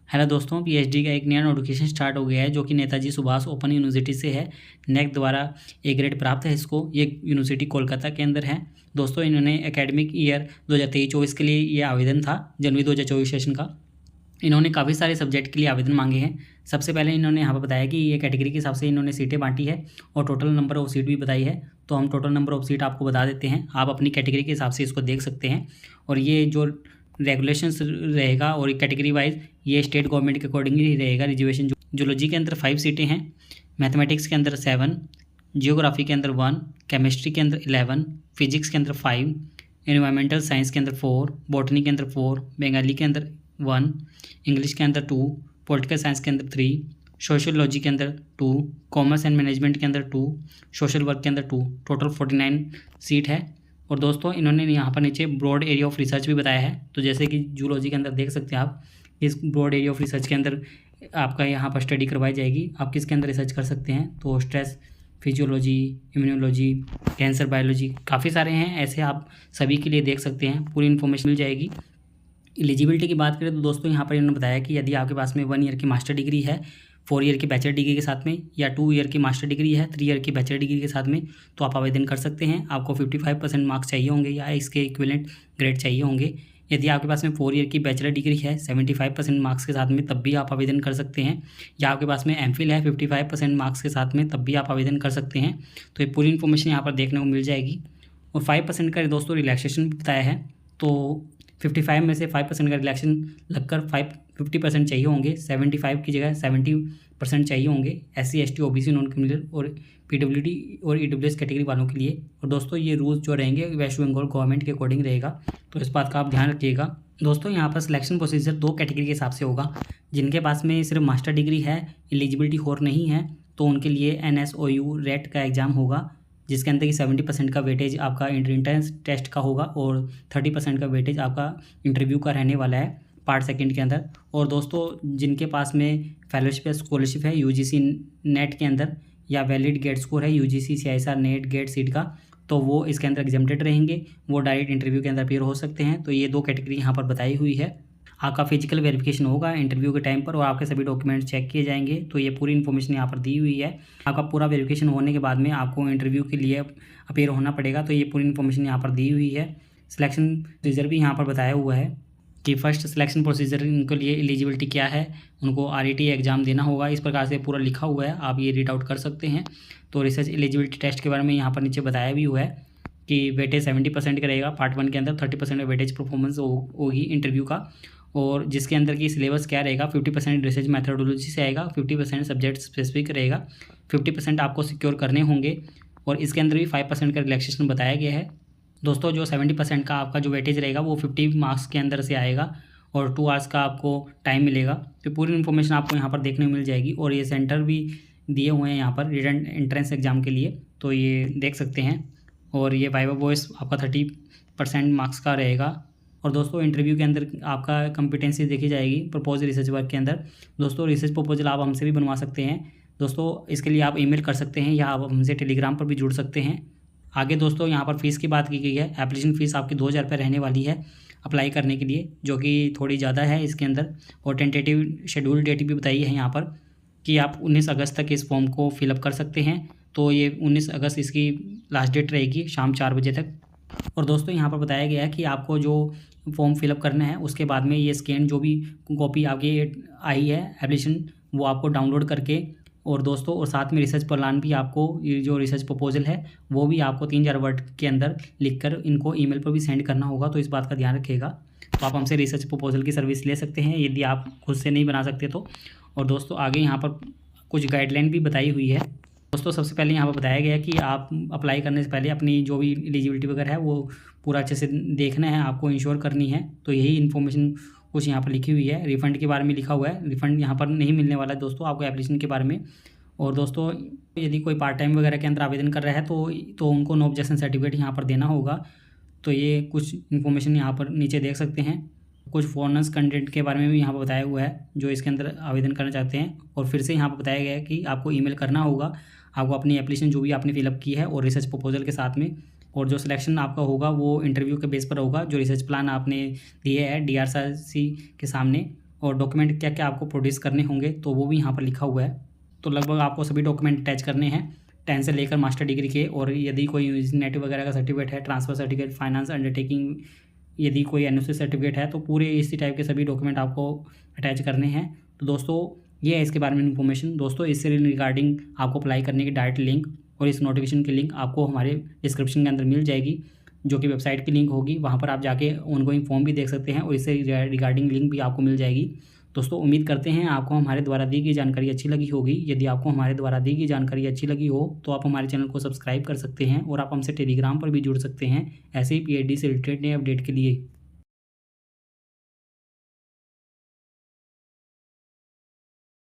Hello दोस्तों, PhD का एक नया नोटिफिकेशन स्टार्ट हो गया है जो कि नेताजी सुभाष ओपन यूनिवर्सिटी से है। नेक द्वारा ए ग्रेड प्राप्त है इसको। ये यूनिवर्सिटी कोलकाता के अंदर है। दोस्तों इन्होंने एकेडमिक ईयर 2023-24 के लिए ये आवेदन था, जनवरी 2024 सेशन का। इन्होंने काफ़ी सारे सब्जेक्ट के लिए आवेदन मांगे हैं। सबसे पहले इन्होंने यहाँ पर बताया कि ये कैटेगरी के हिसाब से इन्होंने सीटें बांटी है और टोटल नंबर ऑफ सीट भी बताई है। तो हम टोटल नंबर ऑफ सीट आपको बता देते हैं, आप अपनी कैटेगरी के हिसाब से इसको देख सकते हैं। और ये जो रेगुलेशंस रहेगा और कैटेगरी वाइज ये स्टेट गवर्नमेंट के अकॉर्डिंग ही रहेगा। रिजर्वेशन जूलॉजी के अंदर 5 सीटें हैं, मैथमेटिक्स के अंदर 7, जियोग्राफी के अंदर 1, केमिस्ट्री के अंदर 11, फिजिक्स के अंदर 5, एनवायरमेंटल साइंस के अंदर 4, बॉटनी के अंदर 4, बंगाली के अंदर 1, इंग्लिश के अंदर 2, पॉलिटिकल साइंस के अंदर 3, सोशियोलॉजी के अंदर 2, कॉमर्स एंड मैनेजमेंट के अंदर 2, सोशल वर्क के अंदर 2। टोटल 49 सीट है। और दोस्तों इन्होंने यहाँ पर नीचे ब्रॉड एरिया ऑफ रिसर्च भी बताया है। तो जैसे कि जूलॉजी के अंदर देख सकते हैं आप, इस ब्रॉड एरिया ऑफ रिसर्च के अंदर आपका यहाँ पर स्टडी करवाई जाएगी। आप किसके अंदर रिसर्च कर सकते हैं, तो stress physiology, immunology, cancer biology, काफ़ी सारे हैं ऐसे, आप सभी के लिए देख सकते हैं। पूरी इन्फॉर्मेशन मिल जाएगी। एलिजिबिलिटी की बात करें तो दोस्तों यहाँ पर इन्होंने बताया कि यदि आपके पास में 1 ईयर की मास्टर डिग्री है 4 ईयर की बैचलर डिग्री के साथ में, या 2 ईयर की मास्टर डिग्री है 3 ईयर की बैचलर डिग्री के साथ में, तो आप आवेदन कर सकते हैं। आपको 55% मार्क्स चाहिए होंगे या इसके इक्विवेलेंट ग्रेड चाहिए होंगे। यदि आपके पास में 4 ईयर की बैचलर डिग्री है 75% मार्क्स के साथ में, तब भी आप आवेदन कर सकते हैं। या आपके पास में एमफिल है 55% मार्क्स के साथ में, तब भी आप आवेदन कर सकते हैं। तो ये पूरी इन्फॉर्मेशन यहाँ पर देखने को मिल जाएगी। और 5% का दोस्तों रिलैक्सेशन बताया है। तो 55 में से 5% का रिलैक्शन लगकर 50% चाहिए होंगे। 75 की जगह 70% चाहिए होंगे SC ST OBC non criminal और PWD और EWS कैटेगरी वालों के लिए। और दोस्तों ये रूल्स जो रहेंगे वेस्ट बंगाल गवर्नमेंट के अकॉर्डिंग रहेगा, तो इस बात का आप ध्यान रखिएगा। दोस्तों यहाँ पर सिलेक्शन प्रोसीजर 2 कैटेगरी के हिसाब से होगा। जिनके पास में सिर्फ मास्टर डिग्री है, एलिजिबिलिटी और नहीं है, तो उनके लिए NSOU रेट का एग्ज़ाम होगा, जिसके अंदर कि 70% का वेटेज आपका एंट्रेंस टेस्ट का होगा और 30% का वेटेज आपका इंटरव्यू का रहने वाला है पार्ट सेकंड के अंदर। और दोस्तों जिनके पास में फेलोशिप या स्कॉलरशिप है UGC नेट के अंदर, या वैलिड गेट स्कोर है UGC CISR net gate seat का, तो वो इसके अंदर एग्जाम्प्टेड रहेंगे, वो डायरेक्ट इंटरव्यू के अंदर अपीयर हो सकते हैं। तो ये 2 कैटेगरी यहाँ पर बताई हुई है। आपका फिजिकल वेरिफिकेशन होगा इंटरव्यू के टाइम पर और आपके सभी डॉक्यूमेंट्स चेक किए जाएंगे। तो ये पूरी इन्फॉर्मेशन यहाँ पर दी हुई है। आपका पूरा वेरिफिकेशन होने के बाद में आपको इंटरव्यू के लिए अपीयर होना पड़ेगा। तो ये पूरी इन्फॉर्मेशन यहाँ पर दी हुई है। सिलेक्शन प्रोसीजर भी यहाँ पर बताया हुआ है कि फर्स्ट सिलेक्शन प्रोसीजर इनके लिए एलिजिबिलिटी क्या है, उनको RET एग्ज़ाम देना होगा। इस प्रकार से पूरा लिखा हुआ है, आप ये रीड आउट कर सकते हैं। तो रिसर्च एलिजिबिलिटी टेस्ट के बारे में यहाँ पर नीचे बताया भी हुआ है कि वेटेज 70% का रहेगा पार्ट 1 के अंदर, 30% का वेटेज परफॉर्मेंस होगी इंटरव्यू का। और जिसके अंदर की सिलेबस क्या रहेगा, 50% रिसर्च मैथडोलॉजी से आएगा, 50% सब्जेक्ट स्पेसिफिक रहेगा, 50% आपको सिक्योर करने होंगे। और इसके अंदर भी 5% का रिलैक्सेशन बताया गया है। दोस्तों जो 70% का आपका जो वेटेज रहेगा वो 50 मार्क्स के अंदर से आएगा और 2 आवर्स का आपको टाइम मिलेगा। तो पूरी इन्फॉर्मेशन आपको यहाँ पर देखने को मिल जाएगी। और ये सेंटर भी दिए हुए हैं यहाँ पर रिटन एंट्रेंस एग्ज़ाम के लिए, तो ये देख सकते हैं। और ये वाइवा वॉइस आपका 30% मार्क्स का रहेगा। और दोस्तों इंटरव्यू के अंदर आपका कॉम्पिटेंसी देखी जाएगी प्रपोज रिसर्च वर्क के अंदर। दोस्तों रिसर्च प्रपोजल आप हमसे भी बनवा सकते हैं। दोस्तों इसके लिए आप ईमेल कर सकते हैं या आप हमसे टेलीग्राम पर भी जुड़ सकते हैं। आगे दोस्तों यहाँ पर फ़ीस की बात की गई है। एप्लीकेशन फ़ीस आपकी 2000 रुपये रहने वाली है अप्लाई करने के लिए, जो कि थोड़ी ज़्यादा है इसके अंदर। और टेंटेटिव शेड्यूल डेट भी बताई है यहाँ पर कि आप 19 अगस्त तक इस फॉर्म को फिलअप कर सकते हैं। तो ये 19 अगस्त इसकी लास्ट डेट रहेगी शाम 4 बजे तक। और दोस्तों यहाँ पर बताया गया है कि आपको जो फॉर्म फिलअप करना है उसके बाद में ये स्कैन जो भी कॉपी आपकी आई है एप्लीकेशन, वो आपको डाउनलोड करके, और दोस्तों और साथ में रिसर्च प्लान भी आपको, ये जो रिसर्च प्रपोजल है वो भी आपको 3000 वर्ड के अंदर लिखकर इनको ईमेल पर भी सेंड करना होगा। तो इस बात का ध्यान रखिएगा। तो आप हमसे रिसर्च प्रपोजल की सर्विस ले सकते हैं यदि आप खुद से नहीं बना सकते तो। और दोस्तों आगे यहाँ पर कुछ गाइडलाइन भी बताई हुई है। दोस्तों सबसे पहले यहाँ पर बताया गया है कि आप अप्लाई करने से पहले अपनी जो भी एलिजिबिलिटी वगैरह है वो पूरा अच्छे से देखना है, आपको इंश्योर करनी है। तो यही इन्फॉर्मेशन कुछ यहाँ पर लिखी हुई है। रिफ़ंड के बारे में लिखा हुआ है, रिफ़ंड यहाँ पर नहीं मिलने वाला है दोस्तों आपको एप्लीकेशन के बारे में। और दोस्तों यदि कोई पार्ट टाइम वगैरह के अंदर आवेदन कर रहा है तो उनको नो ऑब्जेक्शन सर्टिफिकेट यहाँ पर देना होगा। तो ये कुछ इन्फॉर्मेशन यहाँ पर नीचे देख सकते हैं। कुछ फॉरेनर्स कंटेंट के बारे में भी यहाँ पर बताया हुआ है जो इसके अंदर आवेदन करना चाहते हैं। और फिर से यहाँ पर बताया गया है कि आपको ईमेल करना होगा, आपको अपनी एप्लीकेशन जो भी आपने फिलअप की है और रिसर्च प्रपोजल के साथ में। और जो सिलेक्शन आपका होगा वो इंटरव्यू के बेस पर होगा, जो रिसर्च प्लान आपने दिए है DRC के सामने। और डॉक्यूमेंट क्या क्या आपको प्रोड्यूस करने होंगे तो वो भी यहाँ पर लिखा हुआ है। तो लगभग आपको सभी डॉक्यूमेंट अटैच करने हैं 10 से लेकर मास्टर डिग्री के, और यदि कोई नेट वगैरह का सर्टिफिकेट है, ट्रांसफ़र सर्टिफिकेट, फाइनेंस अंडरटेकिंग, यदि कोई एनओसी सर्टिफिकेट है, तो पूरे इसी टाइप के सभी डॉक्यूमेंट आपको अटैच करने हैं। तो दोस्तों ये है इसके बारे में इन्फॉर्मेशन। दोस्तों इससे रिगार्डिंग आपको अप्लाई करने की डायरेक्ट लिंक और इस नोटिफिकेशन की लिंक आपको हमारे डिस्क्रिप्शन के अंदर मिल जाएगी, जो कि वेबसाइट की लिंक होगी। वहाँ पर आप जाके ऑनगोइंग फॉर्म भी देख सकते हैं और इससे रिगार्डिंग लिंक भी आपको मिल जाएगी। दोस्तों उम्मीद करते हैं आपको हमारे द्वारा दी गई जानकारी अच्छी लगी होगी। यदि आपको हमारे द्वारा दी गई जानकारी अच्छी लगी हो तो आप हमारे चैनल को सब्सक्राइब कर सकते हैं और आप हमसे टेलीग्राम पर भी जुड़ सकते हैं ऐसे ही PhD से रिलेटेड नए अपडेट के लिए।